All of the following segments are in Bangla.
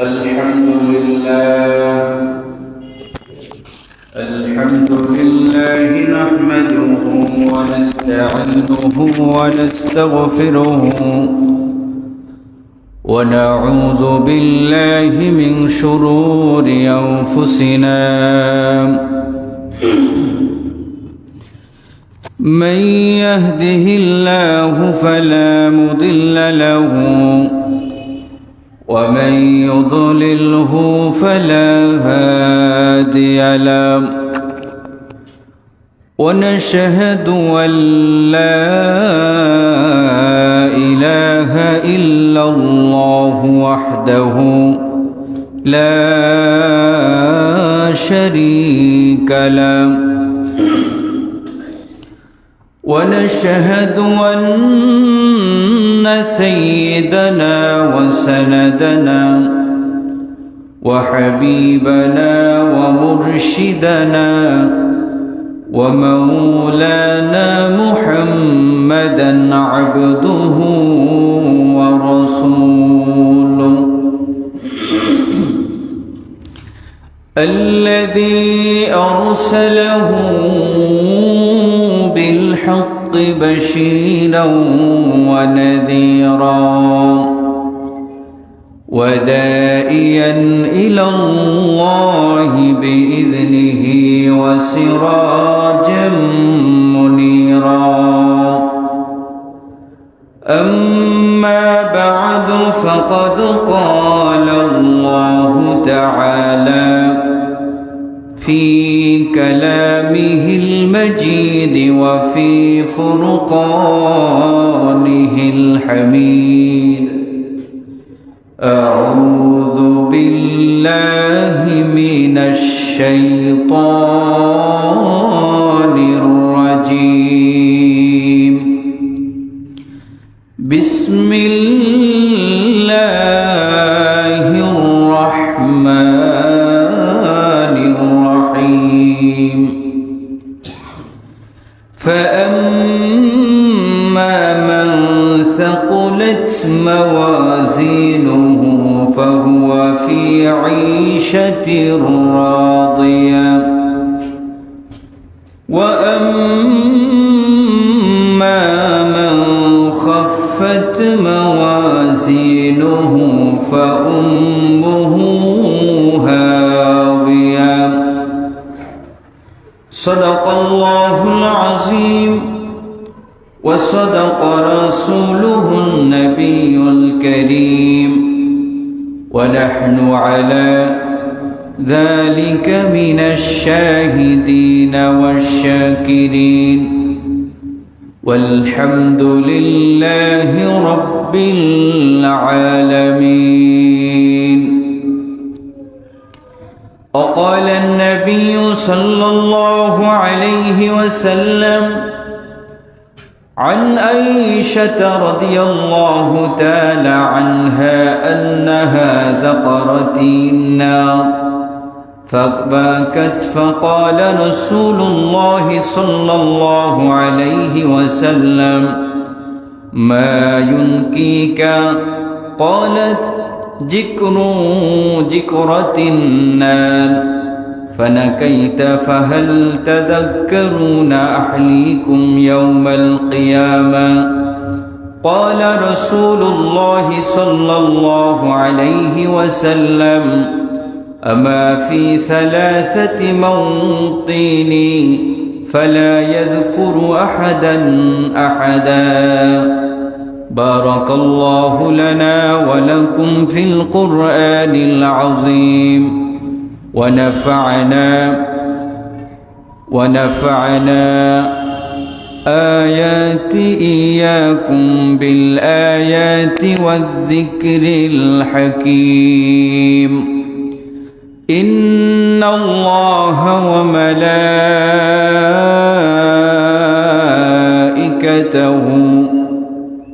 الحمد لله نحمده ونستعينه ونستغفره ونعوذ بالله من شرور أنفسنا من يهده الله فلا مضل له ومن يضلله فلا هادي له ونشهد أن لا إله إلا الله وحده لا شريك له ونشهد أن سيدنا وسندنا وحبيبنا ومرشدنا ومولانا محمدا عبده ورسوله الذي أرسله بالحق بشيرا ونذيرا وداعيا إلى الله بإذنه وسراجا منيرا أما بعد فقد قال الله تعالى في كلامه المجيد وفي فرقانه الحميد أعوذ بالله من الشيطان الرجيم بسم الله الرحمن الرحيم فأما من ثقلت موازينه فهو في عيشة راضية وأما من خفت موازينه فأمه هاوية صدق الله العظيم وصدق رسوله النبي الكريم ونحن على ذلك من الشاهدين والشاكرين والحمد لله رب العالمين. وقال النبي صلى الله عليه وسلم عن عائشة رضي الله تعالى عنها أنها ذكرت النار فبكت فقال رسول الله صلى الله عليه وسلم ما ينكيك؟ قالت ذكرة النار فنكيت فهل تذكرون أحليكم يوم القيامة؟ قال رسول الله صلى الله عليه وسلم أما في ثلاثة موطن فلا يذكر أحدا. بارك الله لنا ولكم في القرآن العظيم ونفعنا إياكم بالآيات والذكر الحكيم. إن الله وملائكته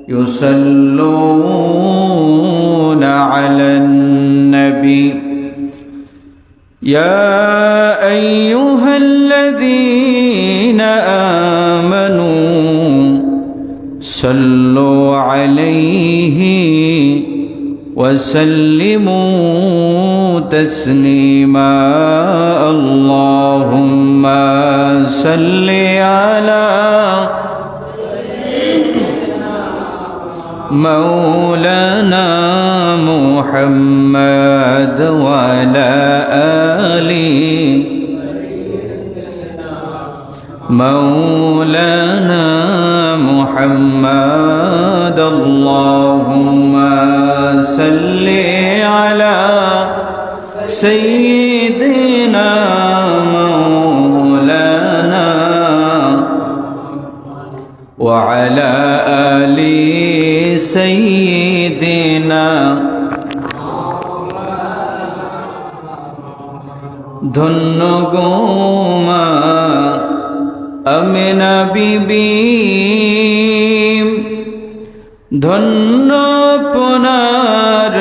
يصلون على النبي يا أيها الذين آمنوا صلوا عليه وسلموا تسليما اللهم صل على مولانا محمد وعلى آله مولانا محمد اللهم صل على سيدنا مولانا وعلى آل سيدنا ধন্য গো মা আমিনা বিবি ধন্য আপনার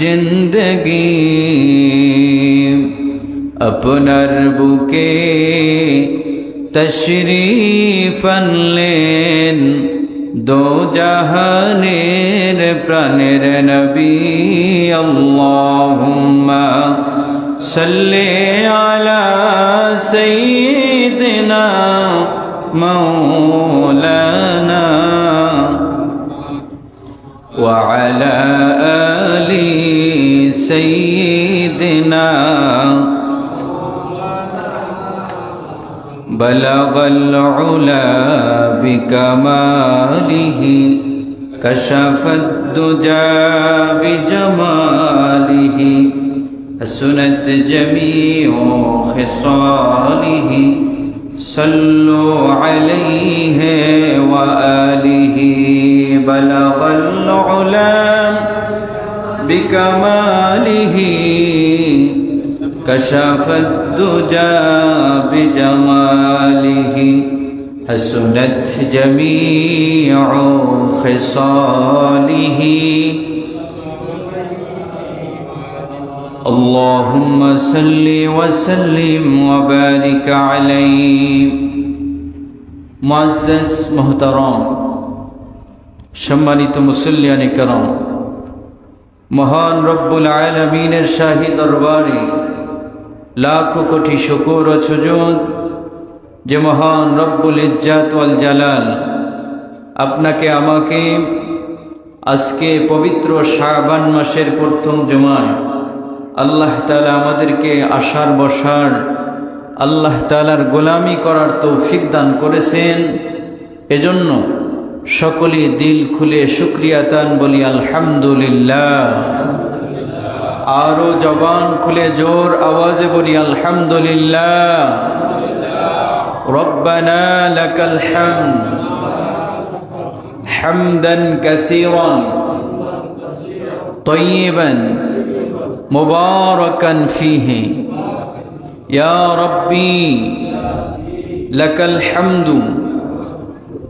জিন্দগি আপনার বুকে তশরীফ আনলেন দো জাহানের প্রাণের নবী আল্লাহুম্মা সাল্লি আলা সাইয়্যিদিনা মাওলানা ওয়া আলা আলি সাইয়্যিদিনা بلغ العلا بكماله كشف الدجى بجماله حسنت جميع خصاله صلوا عليه وآله بلغ العلا بكماله كشف الدجى بجماله حسنت جميع خصاله اللهم صل وسلم وبارك عليه মুআজ্জাজ মুহতারাম সম্মানিত মুসল্লিয়ানে কেরাম মহান রব্বুল আলামিনের শাহী দরবারে লাখো কোটি শুকর ও সুজুদ যে মহান রব্বুল ইজ্জাত ওয়াল জালাল আপনাকে আমাকে আজকে পবিত্র শাবান মাসের প্রথম জুমায় আল্লাহ তাআলা আমাদেরকে আশার বসার আল্লাহ তাআলার গোলামি করার তৌফিক দান করেছেন এজন্য সকলে দিল খুলে শুকরিয়া তান বলি আলহামদুলিল্লাহ আরো জবান খুলে জোর আওয়াজে বলি আলহামদুলিল্লাহ রব্বানা লাকাল হামদ হামদান কাসীরান طيبا মুবারাকান ফীহি ইয়া রাব্বি লাকাল হামদু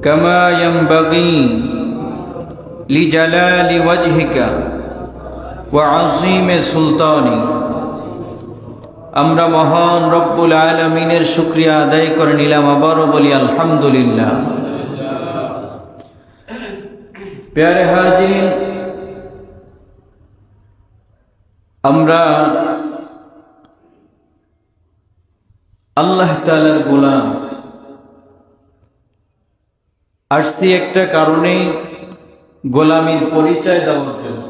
কামা ইয়ানবাগী লিজালালি ওয়াজহিকা ওয়াযীমে সুলতানি আমরা মহান রব্বুল আলামিনের শুকরিয়া আদায় করে নিলাম আবারও বলি আলহামদুলিল্লাহ প্যারে হাজির আমরা আল্লাহ তাআলার গোলাম আসছি একটা কারণে গোলামীর পরিচয় দেওয়ার জন্য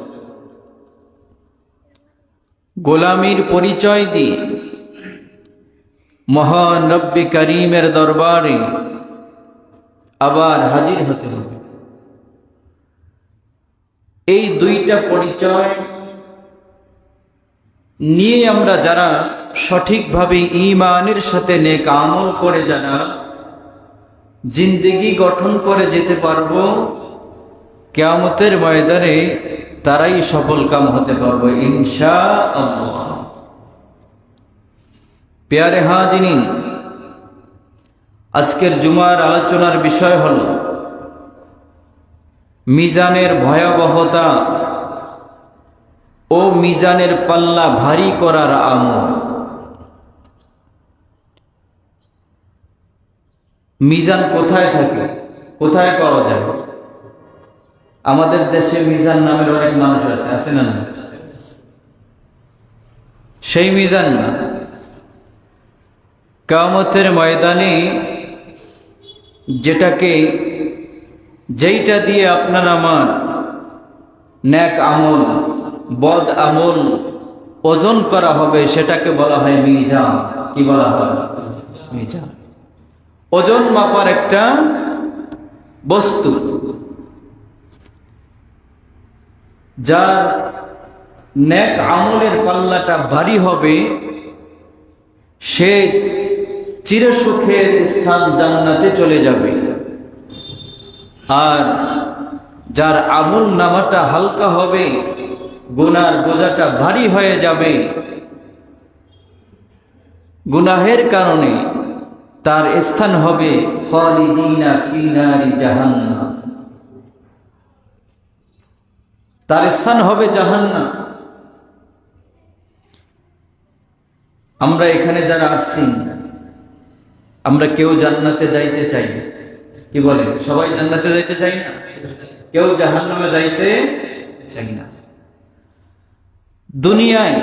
গোলামীর পরিচয় দিয়ে মহান রব্বে করিমের দরবারে আবার হাজির হতে হবে এই দুইটা পরিচয় নিয়ে আমরা যারা সঠিকভাবে ঈমানের সাথে নেক আমল করে যারা জিন্দেগি গঠন করে যেতে পারবো কিয়ামতের ময়দানে তারাই সফল কাম হতে পারবো ইনশাআল্লাহ প্যারে হাজিরিন আজকের জুমার আলোচনার বিষয় হলো মিজানের ভয়াবহতা ও মিজানের পাল্লা ভারী করার আমল মিজান কোথায় থাকে কোথায় পাওয়া যায় আমাদের দেশে মিজান নামের অনেক মানুষ আছে না? সেই মিজান না, কিয়ামতের ময়দানে যেইটা দিয়ে আপনার আমার নেক আমল বদ আমল ওজন করা হবে সেটাকে বলা হয় মিজান। কি বলা হয়? মিজান। ওজন মাপার একটা বস্তু, যার নেক আমলের পাল্লাটা ভারী হবে সে চিরসুখের স্থান জান্নাতে চলে যাবে, আর যার আমল নামাটা হালকা হবে, গুনার বোঝাটা ভারী হয়ে যাবে, গুনাহের কারণে তার স্থান হবে খালিদিনা ফি নারি জাহান্নাম, তার স্থান হবে জাহান্নাম। আমরা এখানে যারা আসছি আমরা কেউ জান্নাতে যাইতে চাই না। কি বলেন? সবাই জান্নাতে যাইতে চাই না, কেউ জাহান্নামে যাইতে চাই না। দুনিয়ায়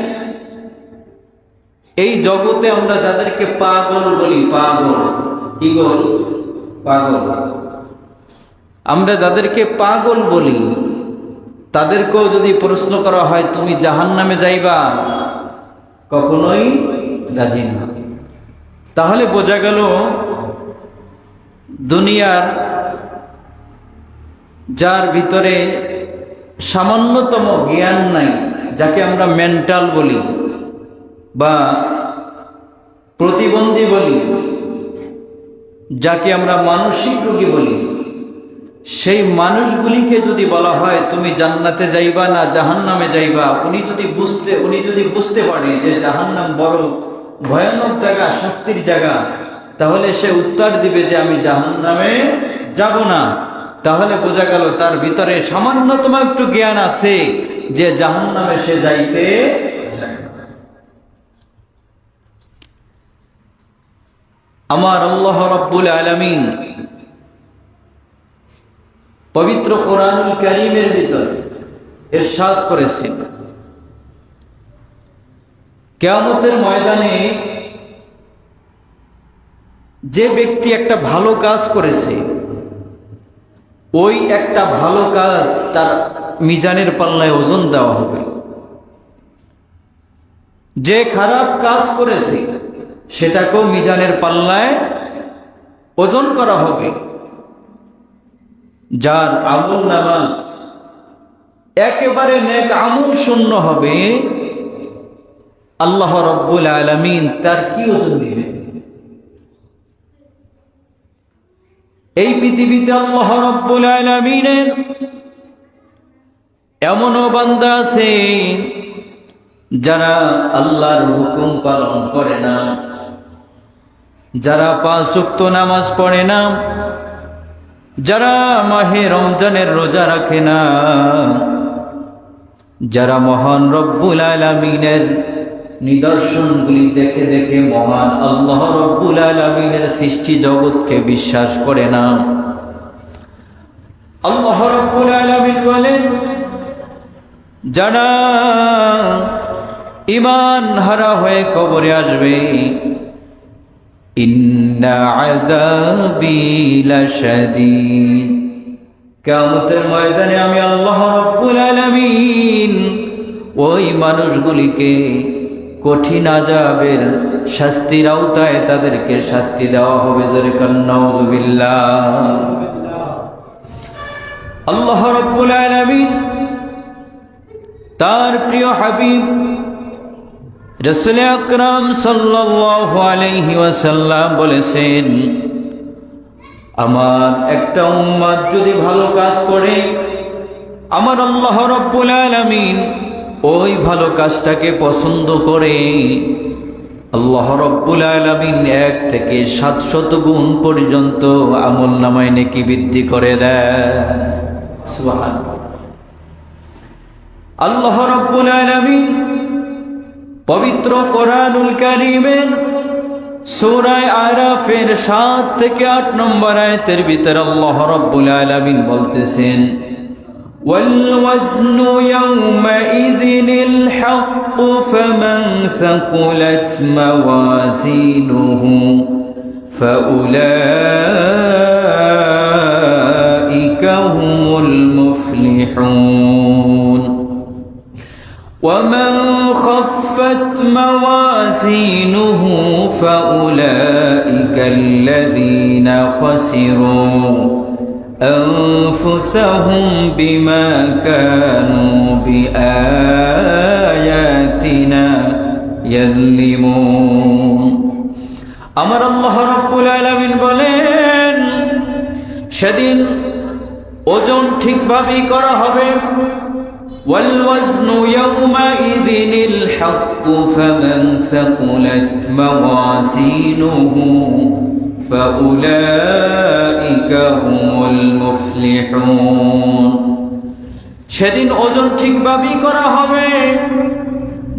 এই জগতে আমরা যাদেরকে পাগল বলি, পাগল কি বল? পাগল। আমরা যাদেরকে পাগল বলি তাদেরকেও যদি প্রশ্ন করা হয় তুমি জাহান্নামে যাইবা, কখনোই রাজি না। তাহলে বোঝা গেল দুনিয়ার যার ভিতরে সামান্যতম জ্ঞান নাই, যাকে আমরা মেন্টাল বলি বা প্রতিবন্ধী বলি, যাকে আমরা মানসিক রোগী বলি, সেই মানুষগুলিকে যদি বলা হয় তুমি জান্নাতে যাইবা না জাহান্নামে যাইবা, উনি যদি বুঝতে পারে যে জাহান্নাম বড় ভয়ানক জায়গা, শাস্তির জায়গা, তাহলে সে উত্তর দিবে যে আমি জাহান্নামে যাব না। তাহলে বোঝা গেল তার ভিতরে সামান্যতম একটু জ্ঞান আছে যে জাহান্নামে সে যাইতে চায় না। আমার আল্লাহ রাব্বুল আলামিন পবিত্র কোরআনুল কারীমের ভিতরে ইরশাদ করেছেন, কিয়ামতের ময়দানে যে ব্যক্তি একটা ভালো কাজ করেছে, ওই একটা ভালো কাজ তার মিজানের পাল্লায় ওজন দেওয়া হবে। যে খারাপ কাজ করেছে সেটাকেও মিজানের পাল্লায় ওজন করা হবে। যার আমল নামা একেবারে নেক আমল শূন্য হবে, আল্লাহ রাব্বুল আলামিন তার কি ওজন দিবেন? এই পৃথিবীতে আল্লাহ রাব্বুল আলামিনের এমনও বান্দা আছে যারা আল্লাহর হুকুম পালন করে না, যারা 5 ওয়াক্ত নামাজ পড়ে না, যারা মাহে রমজানের রোজা রাখে না, যারা মহান রব্বুল আলামিনের নিদর্শনগুলি দেখে দেখে মহান আল্লাহ রব্বুল আলামিনের সৃষ্টি জগৎকে বিশ্বাস করে না। আল্লাহ রব্বুল আলামিন বলেন, যারা ঈমান হারা হয়ে কবরে আসবে, ইন্না আযাবি লাশাদীদ, কিয়ামতের ময়দানে আমি আল্লাহ রাব্বুল আলামিন ওই মানুষগুলিকে কঠিন আযাবের শাস্তির আওতায় তাদেরকে শাস্তি দেওয়া হবে। জোরে কান্না নাউযুবিল্লাহ। আল্লাহ রাব্বুল আলামিন তার প্রিয় হাবিব রাসূল আকরাম সাল্লাল্লাহু আলাইহি ওয়াসাল্লাম বলেছেন, আমার একটা উম্মত যদি ভালো কাজ করে, আমার আল্লাহ রাব্বুল আলামিন ওই ভালো কাজটাকে পছন্দ করে আল্লাহ রাব্বুল আলামিন 1 থেকে 700 গুণ পর্যন্ত আমলনামায় নেকি বৃদ্ধি করে দেয়। সুবহানাল্লাহ। আল্লাহ রাব্বুল আলামিন পবিত্র কোরআনুল কারীমের সূরা আরাফের 7 থেকে 8 নম্বর আয়াতের ভিতরে আল্লাহ রাব্বুল আলামিন বলতেছেন, والوزن يومئذ الحق فمن ثقلت موازينه فأولئك هم المفلحون ومن خفت موازينه فأولئك الذين خسروا أنفسهم بما كانوا بآياتنا يظلمون আমার আল্লাহ রাব্বুল আলামিন বলেন, সেদিন ওজন ঠিকভাবেই করা হবে। ওয়াল ওয়াজনু ইয়াউমাইযিনিল হাক্কু ফামান সাকুলাত মাওয়াজিনুহু ফাউলাইকা হুমুল মুফলিহুন। সেদিন ওজন ঠিকভাবেই করা হবে,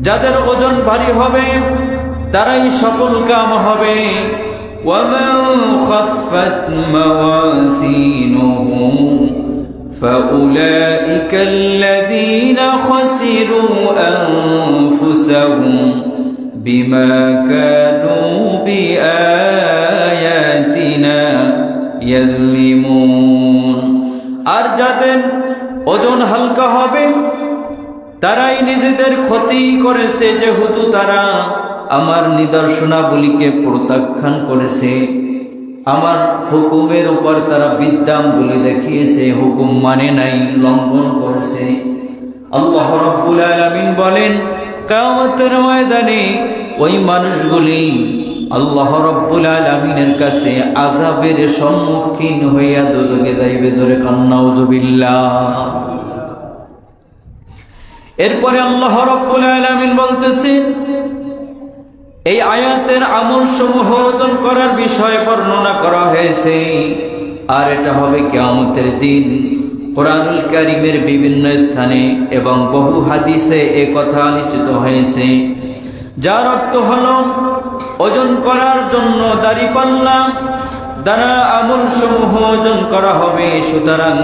যাদের ওজন ভারী হবে তারাই সফল কাম হবে। ওয়ামান খাফফাত মাওয়াজিনুহু ফাউলাইকা আল্লাযীনা খাসিরু আনফুসাহুম বিমা কানু বিআয়াতিনা ইয়াযলিমুন। আর যাদের ওজন হালকা হবে তারাই নিজেদের ক্ষতি করেছে, যেহেতু তারা আমার নিদর্শনাবলীকে প্রত্যাখ্যান করেছে, আমার হুকুমের উপর তারা বিদ্যাঙ্গুলি দেখিয়েছে, হুকুম মানে নাই, লঙ্ঘন করেছে। আল্লাহ রাব্বুল আলামিন বলেন, কিয়ামতের ময়দানে ওই মানুষগুলি আল্লাহ রাব্বুল আলামিনের কাছে আযাবের সম্মুখীন হইয়া দোজখে যাইবে। জোরে কান নাউযুবিল্লাহ। এরপরে আল্লাহ রাব্বুল আলামিন বলতেছেন, এই আয়াতের আমল সমূহ ওজন করার বিষয়ে বর্ণনা করা হয়েছে, আর এটা হবে কিয়ামতের দিন। কুরআনুল কারীমের বিভিন্ন স্থানে এবং বহু হাদিসে এই কথা আলোচিত হয়েছে, যার অর্থ হলো ওজন করার জন্য দাড়িপাল্লা দ্বারা আমল সমূহ ওজন করা হবে। সুতরাং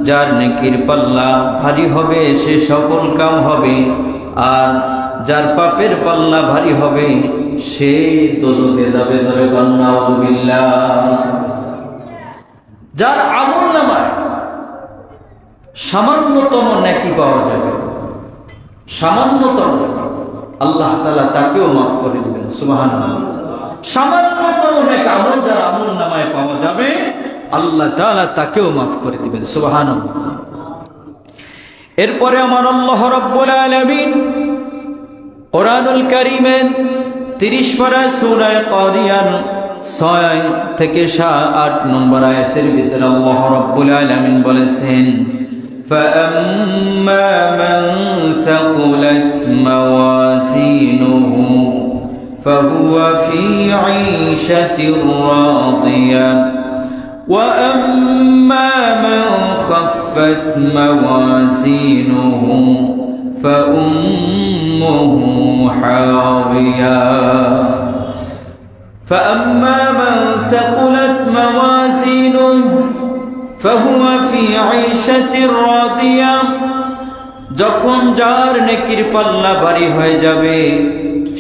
যার নেকির পাল্লা ভারী হবে সে সফল কাম হবে, আর যার পাপের পাল্লা ভারী হবে সে দোজখে যাবে। জোরে বলেন নাউযুবিল্লাহ। যার আমল নামায় সামান্যতম নেকি পাওয়া যাবে, সামান্যতম, আল্লাহ তাআলা তাকেও মাফ করে দিবেন। সুবহানাল্লাহ। সামান্যতম নেক আমল যার আমল নামায় পাওয়া যাবে, আল্লাহ তাআলা তাকেও মাফ করে দিবেন। সুবহানাল্লাহ। এরপরে আমার আল্লাহ রাব্বুল আলামিন কুরআনুল কারীমের 30 পারা সূরা কারিয়ার 6 থেকে 8 নম্বর আয়াতের ভিতরে আল্লাহ রাব্বুল আলামিন বলেছেন, فَأَمَّا مَنْ ثَقُلَتْ مَوَازِينُهُ فَهُوَ فِي عِيشَةٍ رَاضِيَةٍ وَأَمَّا مَنْ خَفَّتْ مَوَازِينُهُ فَأُمُّهُ حَاوِيَةٌ فَأَمَّا مَنْ ثَقُلَتْ مَوَازِينُهُ فَهُوَ فِي عِيشَةٍ رَاضِيَةٍ। যখন যার নেকির পাল্লা ভারী হয়ে যাবে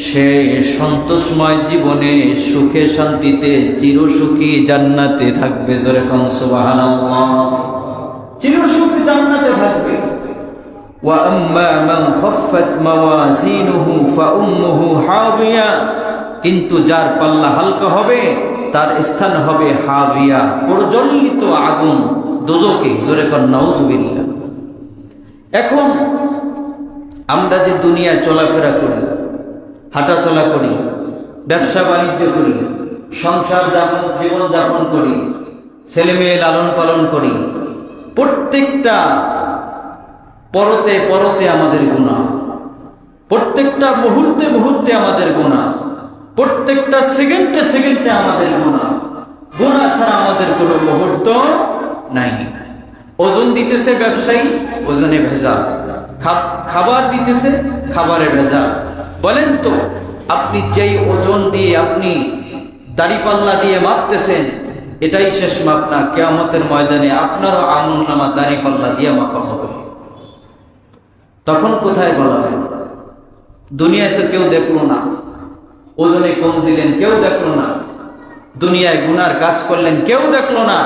সে সন্তোষময় জীবনে সুখে শান্তিতে চিরসুখী জান্নাতে থাকবে। জোরে কোন সুবহানাল্লাহ। চিরসুখী জান্নাতে থাকবে। ওয়া আম্মা মান খাফফাত মাওয়াজিনুহু ফাউম্মুহু হাবিয়া। কিন্তু যার পাল্লা হালকা হবে তার স্থান হবে হাবিয়া, প্রজ্বলিত আগুন, দোজখে। জোরে কোন নাউযুবিল্লাহ। এখন আমরা যে দুনিয়ায় চলাফেরা করি, হাঁটাচলা করি, ব্যবসা বাণিজ্য করি, সংসার জীবন যাপন করি, ছেলে মেয়ে লালন পালন করি, প্রত্যেকটা পরতে পরতে আমাদের গুনাহ, প্রত্যেকটা মুহূর্তে মুহূর্তে আমাদের গুনাহ, প্রত্যেকটা সেকেন্ডে সেকেন্ডে আমাদের গুনাহ। গুনাহ ছাড়া আমাদের কোনো মুহূর্ত নাই। ওজন দিতেছে ব্যবসায়ী, ওজনে ভেজাল। খাবার দিতেছে, খাবারে ভেজাল। বলেন তো, আপনি যেই ওজন দিয়ে আপনি দাড়িপাল্লা দিয়ে মাপতেছেন, এটাই শেষ মাপ না? কিয়ামতের ময়দানে আপনারও আমলনামা দাড়িপাল্লা দিয়ে মাপা হবে। তখন কোথায় বলাবেন? দুনিয়ায় তো কেউ দেখলো না, ওজনে কম দিলেন কেউ দেখলো না, দুনিয়ায় গুনার কাজ করলেন কেউ দেখলো না,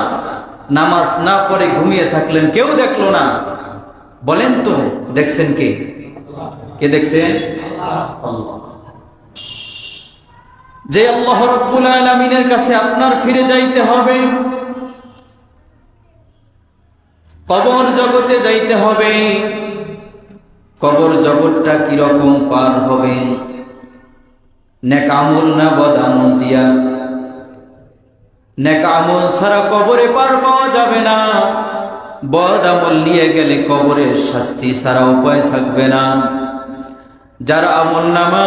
নামাজ না পড়ে ঘুমিয়ে থাকলেন কেউ দেখলো না। বলেন তো দেখছেন কে? কে দেখছেন? আল্লাহ। যে আল্লাহ রাব্বুল আলামিনের কাছে আপনার ফিরে যাইতে হবে, কবর জগতে যাইতে হবে। কবর জগৎটা কিরকম পার হবে? নেক আমল না বদ আমল দিয়া? নেক আমল ছাড়া কবরে পার পাওয়া যাবে না। বদ আমল নিয়ে গেলে কবরের শাস্তি ছাড়া উপায় থাকবে না। যার আমল নামা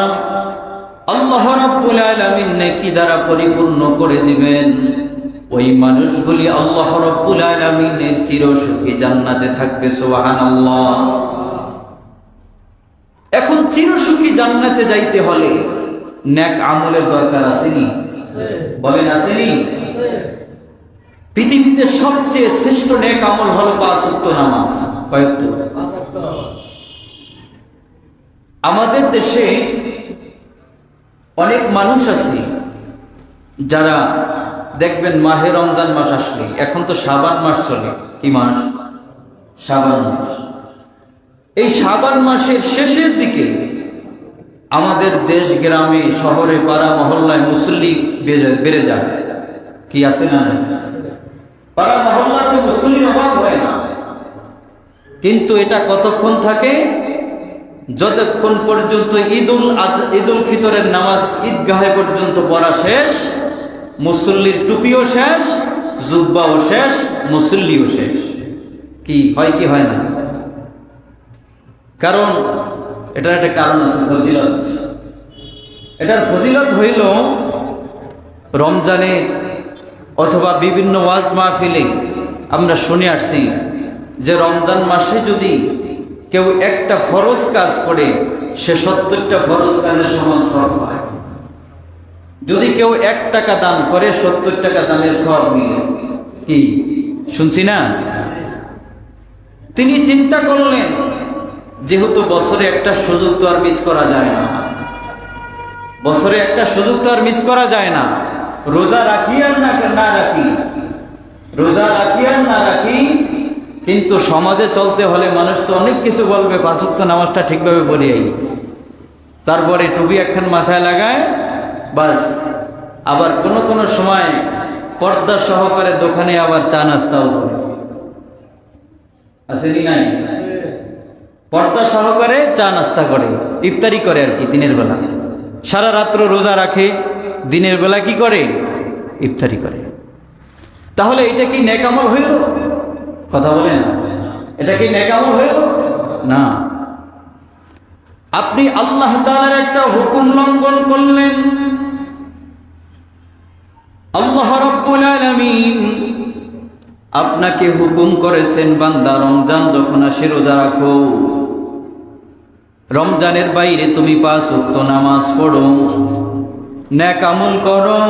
আল্লাহ রাব্বুল আলামিন নেকি দ্বারা পরিপূর্ণ করে দিবেন, ওই মানুষগুলি আল্লাহ রাব্বুল আলামিনের চিরসুখী জান্নাতে থাকবে। সুবহানাল্লাহ। এখন চিরসুখী জান্নাতে যাইতে হলে নেক আমলের দরকার আসেনি? বলেন আসেনি? পৃথিবীতে সবচেয়ে শ্রেষ্ঠ নেক আমল হলো ৫ ওয়াক্ত নামাজ। কয় ওয়াক্ত? আমাদের দেশে অনেক মানুষ আছে যারা দেখবেন মাহে রমজান মাস আসলে, এখন তো শাবান মাস চলে। কি মাস? শাবান মাস। এই শাবান মাসের শেষের দিকে আমাদের দেশ গ্রামে শহরে পাড়া মহল্লায় মুসল্লি বেড়ে যায়। কি আছে না? পাড়া মহল্লাতে মুসল্লির অভাব হয় না, কিন্তু এটা কতক্ষণ থাকে? যতক্ষণ পর্যন্ত ঈদুল ফিতরের নামাজ ঈদগাহে পর্যন্ত পড়া শেষ, মুসল্লির টুপিও শেষ, জুব্বাও শেষ, মুসল্লিও শেষ। কি হয় কি হয় না? কারণ এটার একটা কারণ আছে, ফজিলত। এটার ফজিলত হইল রমজানে অথবা বিভিন্ন ওয়াজ মাহফিলে আমরা শুনে আসছি যে রমজান মাসে যদি কেউ একটা ফরজ কাজ করে সে ৭০টা ফরজ কাজের সমান সওয়াব পায়। যদি কেউ ১ টাকা দান করে ৭০ টাকা দানের সওয়াব মিলে। কি শুনছি না? তিনি চিন্তা করলেন যেহেতু বছরে একটা সুযোগ তো আর মিস করা যায় না, বছরে একটা সুযোগ তো আর মিস করা যায় না। রোজা রাখি আর না রাখি, রোজা রাখি আর না রাখি, কিন্তু সমাজে চলতে হলে মানুষ তো অনেক কিছু বলবে। ৫ ওয়াক্ত নামাজটা ঠিকভাবে পড়িয়াই, তারপরে টুপি একখান মাথায় লাগায়, বাস। আবার কোনো কোনো সময় পর্দা সহকারে দোকানে আবার চা নাস্তাও করে। আছে কি নাই? পর্দা সহকারে চা নাস্তা করে, ইফতারি করে আর কি। দিনের বেলা সারা রাত্র রোজা রাখে, দিনের বেলা কি করে? ইফতারি করে। তাহলে এটা কি নেক আমল হইল? কথা বলেন, এটা কি নেক আমল হইল? না। আপনি আল্লাহ তাআলার একটা হুকুম লঙ্ঘন করলেন। আল্লাহ রাব্বুল আলামিন আপনাকে হুকুম করেছেন, বান্দা রমজান যখন আসে রোজা রাখো। রমজানের বাইরে তুমি ৫ ওয়াক্ত নামাজ পড়ো, নেক আমল করো,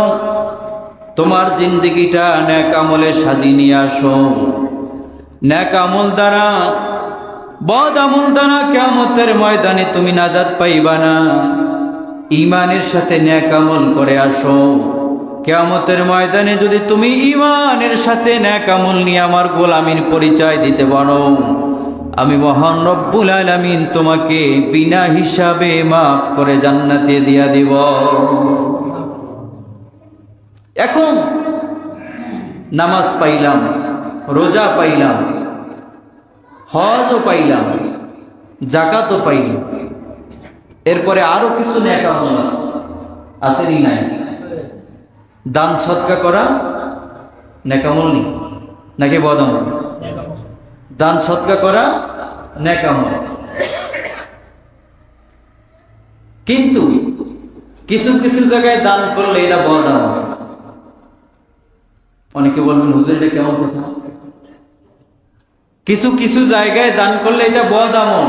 তোমার জিন্দেগিটা নেক আমলে সাজিয়ে নিয়ে আসো। নেক আমল দ্বারা, বদ আমল দ্বারা কিয়ামতের ময়দানে তুমি নাজাত পাইবা না। ঈমানের সাথে নেক আমল করে আসো। কিয়ামতের ময়দানে যদি তুমি ঈমানের সাথে নেক আমল নিয়ে আমার গোলামীর পরিচয় দিতে পারো, আমি মহান রব্বুল আলামিন তোমাকে বিনা হিসাবে মাফ করে জান্নাতে দিয়া দিব। এখন নামাজ পাইলাম, রোজা পাইলাম, হজও পাইলাম, যাকাতও পাইলাম, এরপরে আরো কিছু নেক আমল আছে। আসেনি নাই? দান সদকা করা নেক আমল নি নাকি বদ আমল? দান সদকা করা নেক আমল। কিন্তু কিছু কিছু জায়গায় দান করলে এটা বদ আমল। অনেকে বলবেন হুজুর এটা কেমন কথা? কিছু কিছু জায়গায় দান করলে এটা বদ আমল।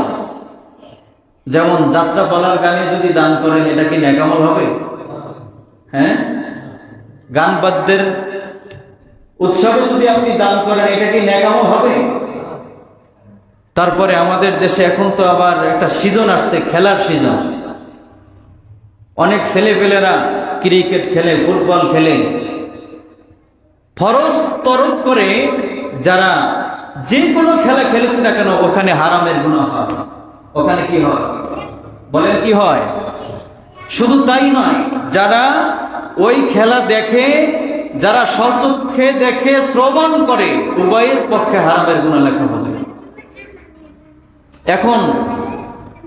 যেমন যাত্রা পালার গানে যদি দান করেন, এটা কি নেক আমল হবে? হ্যাঁ, গান বাদ্যের উৎসবে যদি আপনি দান করেন, এটা কি নেক আমল হবে? তারপরে আমাদের দেশে এখন তো আবার একটা সিজন আসছে, খেলার সিজন। অনেক ছেলেপেলেরা ক্রিকেট খেলে, ফুটবল খেলে। ফরজ তরক করে যারা যে কোনো খেলা খেলুক না কেন, ওখানে হারামের গুনাহ হয়। ওখানে কি হয় বলেন? কি হয়? শুধু তাই নয়, যারা ওই খেলা দেখে, যারা স্বচক্ষে দেখে, শ্রবণ করে, উভয়ের পক্ষে হারামের গুনাহ লেখা হবে। এখন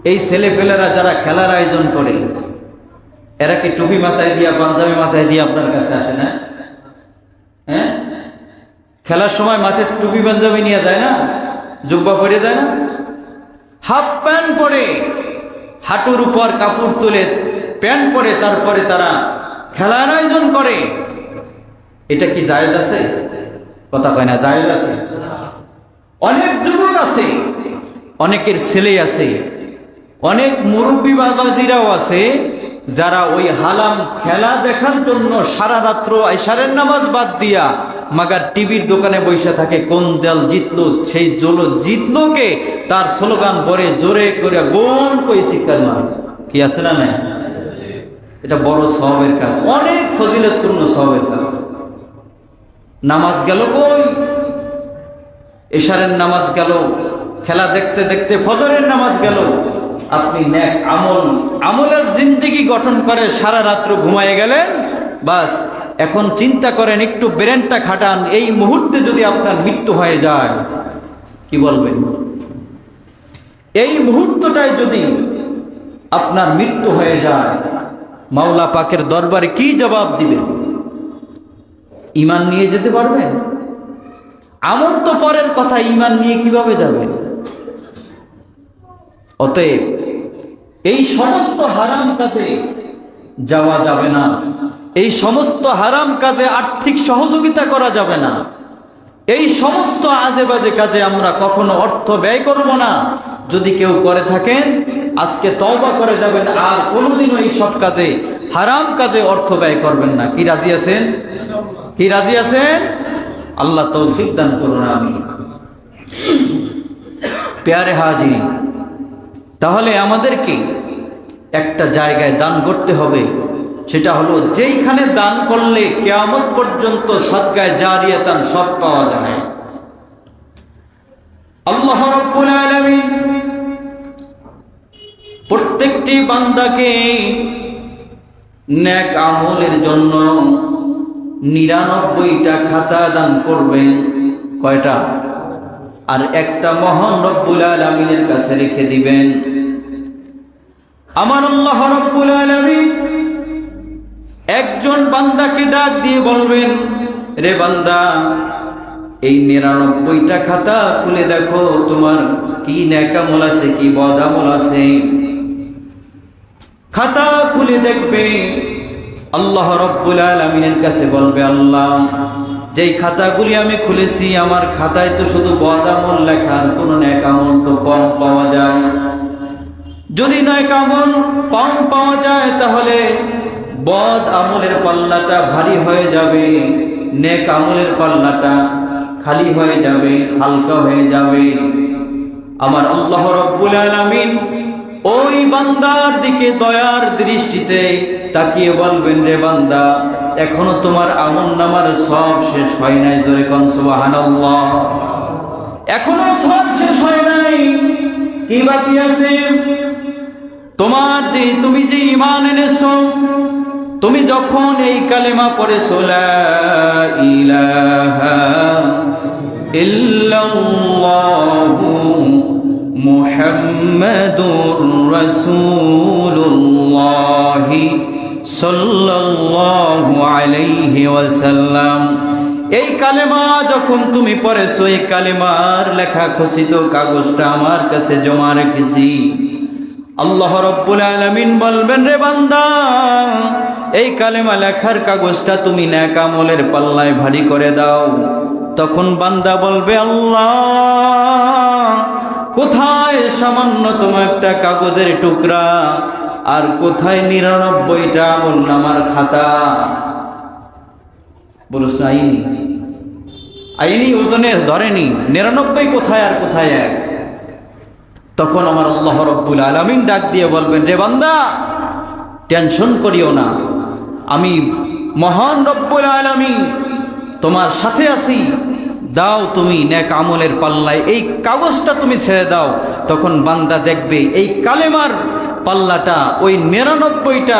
এই ছেলেপেলেরা যারা খেলার আয়োজন করে, এরা কি টুপি মাথায় দিয়া, পাঞ্জাবি মাথায় দিয়ে আপনার কাছে আসে না? হ্যাঁ, খেলার সময় মাঠে টুপি পাঞ্জাবি নিয়ে যায় না, জুব্বা পরে যায় না, হাফ প্যান্ট পরে, হাঁটুর উপর কাপড় তুলে প্যান্ট পরে তারপরে তারা খেলার আয়োজন করে। এটা কি জায়েজ আছে? কথা কয় না, জায়েজ আছে? অনেক যুবক আছে, অনেকের ছেলে আছে, অনেক মুরব্বী বাবাজিরাও আছে, যারা ওই হালাম খেলা দেখার জন্য সারা রাত্র আইশারের নামাজ বাদ দিয়া মাগার টিভির দোকানে বসে থাকে। কোন দল জিতলো, সেই দল জিতলো কে, তার স্লোগান পরে জোরে করে গোল করে চিৎকার মারে। কি আছে না? নাই? এটা বড় সওয়াবের কাজ, অনেক ফজিলতপূর্ণ সওয়াবের কাজ। নামাজ গেল কই? ইশারের নামাজ গেল, খেলা দেখতে দেখতে ফজরের নামাজ গেল। আপনি নেক আমলের জিন্দেগি গঠন করে সারা রাত্র ঘুমায়ে গেলেন, বাস। এখন চিন্তা করেন, একটু ব্রেনটা খাটান, এই মুহূর্তে যদি আপনার মৃত্যু হয়ে যায়, কি বলবেন? এই মুহূর্তটাই যদি আপনার মৃত্যু হয়ে যায়, মাওলা পাকের দরবারে কি জবাব দিবেন? ঈমান নিয়ে যেতে পারবেন? আমল তো পরের কথা, ঈমান নিয়ে কিভাবে যাবেন? অতএব এই সমস্ত হারাম কাজে যাওয়া যাবে না, এই সমস্ত হারাম কাজে আর্থিক সহযোগিতা করা যাবে না, এই সমস্ত আজে বাজে কাজে আমরা কখনো অর্থ ব্যয় করব না। যদি কেউ করে থাকেন, আজকে তওবা করে যাবেন, আর কোনোদিনও এই সব কাজে, হারাম কাজে অর্থ ব্যয় করবেন না। কি রাজি আছেন? কি রাজি আছেন? আল্লাহ তৌফিক দান করুন, আমিন। প্যারে হাজির, তাহলে আমাদেরকে একটা জায়গায় দান করতে হবে, সেটা হলো যেইখানে দান করলে কিয়ামত পর্যন্ত সাদকায়ে জারিয়াতান সব পাওয়া যায়। আল্লাহ রাব্বুল আলামিন প্রত্যেকটি বান্দাকে নেক আমলের জন্য 99টা খাতা দান করবেন। কয়টা? আর একটা মহান রব্বুল আলামিনের কাছে রেখে দিবেন। আমার আল্লাহ রব্বুল আলামিন একজন বান্দাকে ডাক দিয়ে বলবেন, রে বান্দা, এই 99টা খাতা খুলে দেখো, তোমার কি নেক আমল আছে, কি বদ আমল আছে। খাতা খুলে দেখবে, আল্লাহ রব্বুল আলামিনের কাছে বলবে, আল্লাহ, যেই খাতাগুলি আমি খুলেছি, আমার খাতায় তো শুধু বদ আমল লেখা, আর কোনো নেক আমল তো কম পাওয়া যায়। যদি নেক আমল কম পাওয়া যায়, তাহলে বদ আমলের পাল্লাটা ভারী হয়ে যাবে, নেক আমলের পাল্লাটা খালি হয়ে যাবে, হালকা হয়ে যাবে। আমার আল্লাহ রব্বুল আলামিন ওই বান্দার দিকে দয়ার দৃষ্টিতে তাকিয়ে বলবেন, রে বান্দা, এখনো তোমার আমলনামার সব শেষ হয় নাই। জোরে কোন সুবহানাল্লাহ। এখনো সব শেষ হয় নাই, কি বাকি আছে? তুমি যে ঈমান এনেছো, তুমি যখন এই কালেমা পড়েছো, লা ইলাহা ইল্লাল্লাহু মুহাম্মাদুর রাসূলুল্লাহ সাল্লাল্লাহু আলাইহি ওয়াসাল্লাম, এই কালেমা যখন তুমি পড়েছো, এই কালেমার লেখা খচিত কাগজটা আমার কাছে জমা রেখেছি। আল্লাহ রব্বুল আলামিন বলবেন, রে বান্দা, এই কালেমা লেখার কাগজটা তুমি নেক আমলের পাল্লায় ভারী করে দাও। তখন বান্দা বলবে, আল্লাহ, কোথায় সামান্যতম একটা কাগজের টুকরা, আর কোথায় 99টা আমলনামার খাতা? বলছ আইনি ওজনে ধরেনি, 99 কোথায় আর কোথায় এক? তখন আমার আল্লাহ রাব্বুল আলামিন ডাক দিয়ে বলবেন, রে বান্দা, টেনশন করিও না, আমি মহান রব্বুল আলামিন তোমার সাথে আছি। দাও তুমি নেক আমলের পাল্লায় এই কাগজটা তুমি ছেড়ে দাও। তখন বান্দা দেখবে এই কালেমার পাল্লাটা ওই 99টা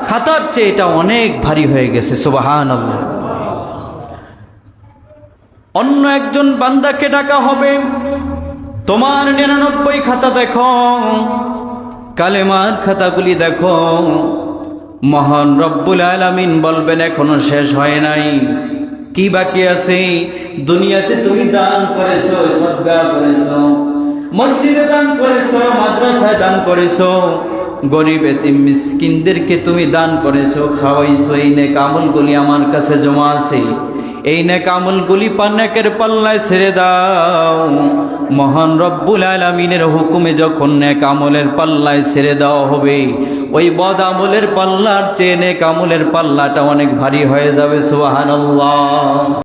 খাতার চেয়ে এটা অনেক ভারী হয়ে গেছে। সুবহানাল্লাহ। অন্য একজন বান্দাকে ডাকা হবে, তোমার 99 খাতা দেখো, কালেমার খাতাগুলি দেখো। মহান রব্বুল আলামিন বলবেন, এখনো শেষ হয় নাই, কি বাকি আছে? দুনিয়াতে তুমি দান করেছো, সদকা করেছো, মসজিদে দান করেছো, মাদ্রাসায় দান করেছো, গরিব এতিম মিসকিনদেরকে তুমি দান করেছো, খাওয়াইছো। এই নেক আমলগুলি আমার কাছে জমা আছে, এই নেক আমলগুলি নেকের পাল্লায় ছেড়ে দাও। মহান রব্বুল আলামিনের হুকুমে যখন নেক আমলের পাল্লায় ছেড়ে দেওয়া হবে, ওই বদ আমলের পাল্লার চেয়ে নেক আমলের পাল্লাটা অনেক ভারী হয়ে যাবে। সুবহানাল্লাহ।